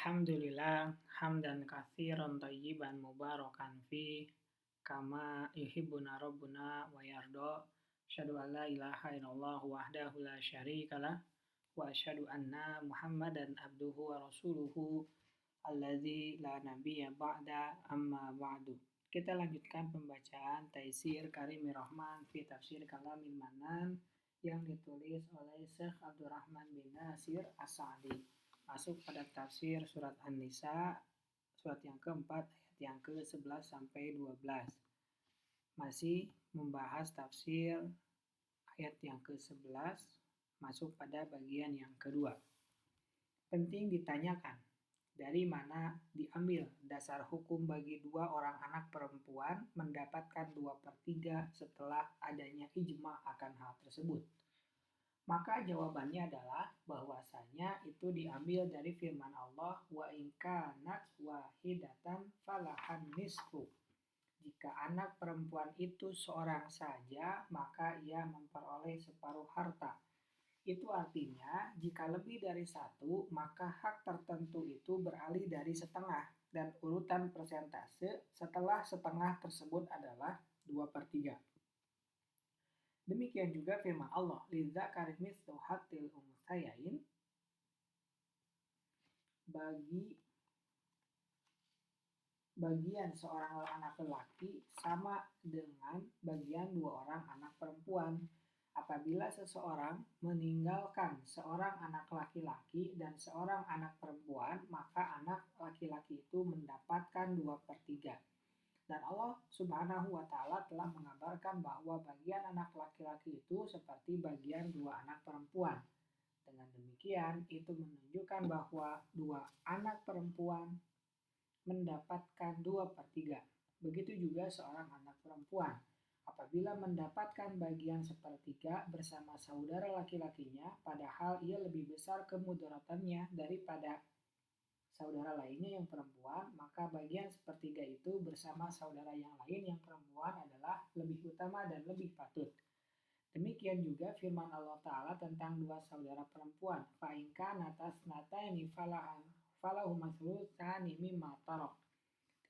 Alhamdulillah, hamdan katsiran thayyiban mubarakan fi kama yuhibbuna rabbuna wa yarda. Asyhadu an la ilaha illallah wahdahu la syarikalah wa asyhadu anna Muhammadan abduhu wa rasuluhu alladzi la nabiyya ba'da amma ba'du. Kita lanjutkan pembacaan Taisir Karimir Rahman fi Tafsir Kalamil Manan yang ditulis oleh Syekh Abdurrahman bin Nasir As-Sa'di. Masuk pada tafsir surat An-Nisa, surat yang keempat, ayat yang ke-11 sampai 12. Masih membahas tafsir ayat yang ke-11, masuk pada bagian yang kedua. Penting ditanyakan, dari mana diambil dasar hukum bagi dua orang anak perempuan mendapatkan 2/3 setelah adanya ijma akan hal tersebut? Maka jawabannya adalah bahwasanya itu diambil dari firman Allah wa in kanat wahidatan falahan nisfu. Jika anak perempuan itu seorang saja, maka ia memperoleh separuh harta. Itu artinya jika lebih dari satu, maka hak tertentu itu beralih dari setengah dan urutan persentase setelah setengah tersebut adalah 2/3. Demikian juga firman Allah, lidzakari mithlu hazzil unthayain, bagi bagian seorang anak lelaki sama dengan bagian dua orang anak perempuan. Apabila seseorang meninggalkan seorang anak laki-laki dan seorang anak perempuan, maka anak laki-laki itu mendapatkan 2/3. Dan Allah Subhanahu wa Ta'ala telah mengabarkan bahwa bagian anak laki-laki itu seperti bagian dua anak perempuan. Dengan demikian, itu menunjukkan bahwa dua anak perempuan mendapatkan 2/3. Begitu juga seorang anak perempuan. Apabila mendapatkan bagian 1/3 bersama saudara laki-lakinya, padahal ia lebih besar kemudaratannya daripada saudara lainnya yang perempuan, maka bagian 1/3 itu bersama saudara yang lain yang perempuan adalah lebih utama dan lebih patut. Demikian juga firman Allah Ta'ala tentang dua saudara perempuan. Fa'inka natas nataini falahuma thulutsani mimma tarak.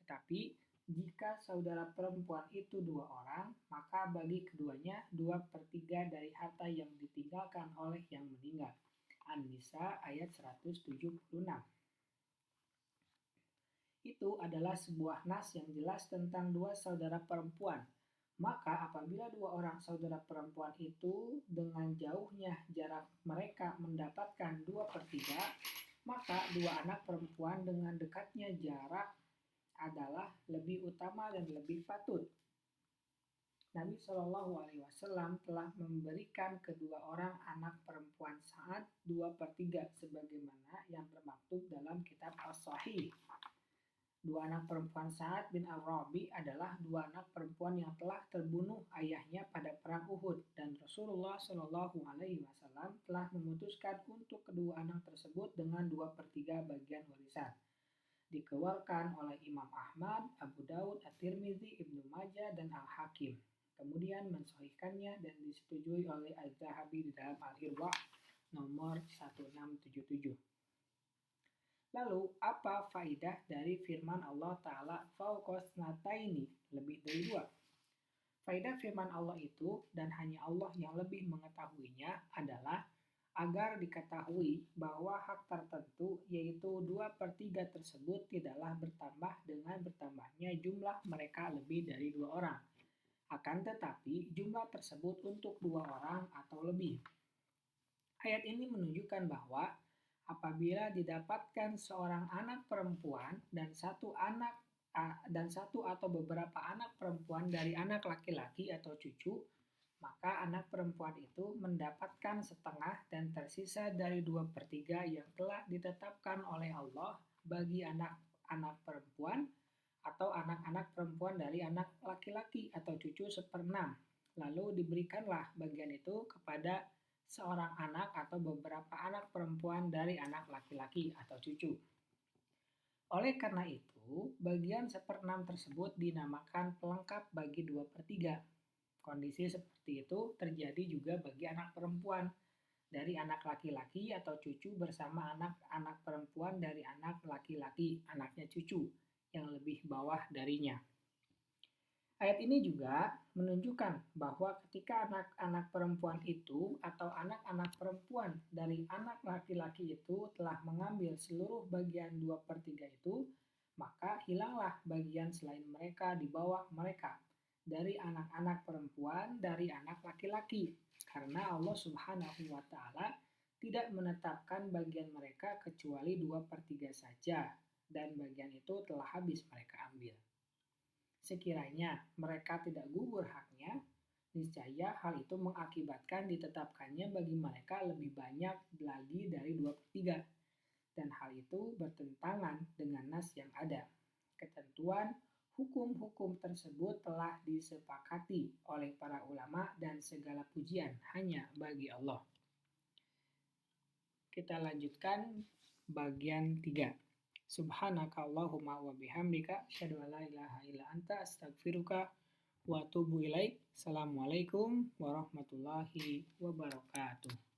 Tetapi jika saudara perempuan itu dua orang, maka bagi keduanya 2/3 dari harta yang ditinggalkan oleh yang meninggal. An-Nisa ayat 176. Itu adalah sebuah nas yang jelas tentang dua saudara perempuan. Maka apabila dua orang saudara perempuan itu dengan jauhnya jarak mereka mendapatkan 2/3, maka dua anak perempuan dengan dekatnya jarak adalah lebih utama dan lebih patut. Nabi Shallallahu Alaihi Wasallam telah memberikan kedua orang anak perempuan Sa'ad 2/3 sebagaimana yang termaktub dalam kitab As-Sahih. Dua anak perempuan Sa'ad bin Ar-Rabi adalah dua anak perempuan yang telah terbunuh ayahnya pada perang Uhud, dan Rasulullah Shallallahu Alaihi Wasallam telah memutuskan untuk kedua anak tersebut dengan 2/3 bagian warisan. Dikeluarkan oleh Imam Ahmad, Abu Daud, At-Tirmidzi, Ibnu Majah, dan Al-Hakim. Kemudian mensahihkannya dan disetujui oleh Az-Zahabi di dalam Al-Irwa nomor 1677. Lalu, apa faidah dari firman Allah Ta'ala fauqasnataini, lebih dari dua? Faidah firman Allah itu, dan hanya Allah yang lebih mengetahuinya, adalah agar diketahui bahwa hak tertentu, yaitu 2/3 tersebut tidaklah bertambah dengan bertambahnya jumlah mereka lebih dari dua orang. Akan tetapi, jumlah tersebut untuk dua orang atau lebih. Ayat ini menunjukkan bahwa apabila didapatkan seorang anak perempuan dan satu atau beberapa anak perempuan dari anak laki-laki atau cucu, maka anak perempuan itu mendapatkan setengah dan tersisa dari 2/3 yang telah ditetapkan oleh Allah bagi anak-anak perempuan atau anak-anak perempuan dari anak laki-laki atau cucu 1/6. Lalu diberikanlah bagian itu kepada seorang anak atau beberapa anak perempuan dari anak laki-laki atau cucu. Oleh karena itu, bagian 1/6 tersebut dinamakan pelengkap bagi 2/3. Kondisi seperti itu terjadi juga bagi anak perempuan. dari anak laki-laki atau cucu bersama anak-anak perempuan dari anak laki-laki, anaknya cucu, yang lebih bawah darinya. Ayat ini juga menunjukkan bahwa ketika anak-anak perempuan itu atau anak-anak perempuan dari anak laki-laki itu telah mengambil seluruh bagian 2/3 itu, maka hilanglah bagian selain mereka di bawah mereka dari anak-anak perempuan dari anak laki-laki. Karena Allah Subhanahu wa Ta'ala tidak menetapkan bagian mereka kecuali 2/3 saja, dan bagian itu telah habis mereka ambil. Sekiranya mereka tidak gugur haknya, niscaya hal itu mengakibatkan ditetapkannya bagi mereka lebih banyak lagi dari 2/3. Dan hal itu bertentangan dengan nas yang ada. Ketentuan hukum-hukum tersebut telah disepakati oleh para ulama dan segala pujian hanya bagi Allah. Kita lanjutkan bagian 3. Subhanakallahumma wa bihamdika asyhadu an la ilaha illa anta astaghfiruka wa atubu ilaik. Assalamualaikum warahmatullahi wabarakatuh.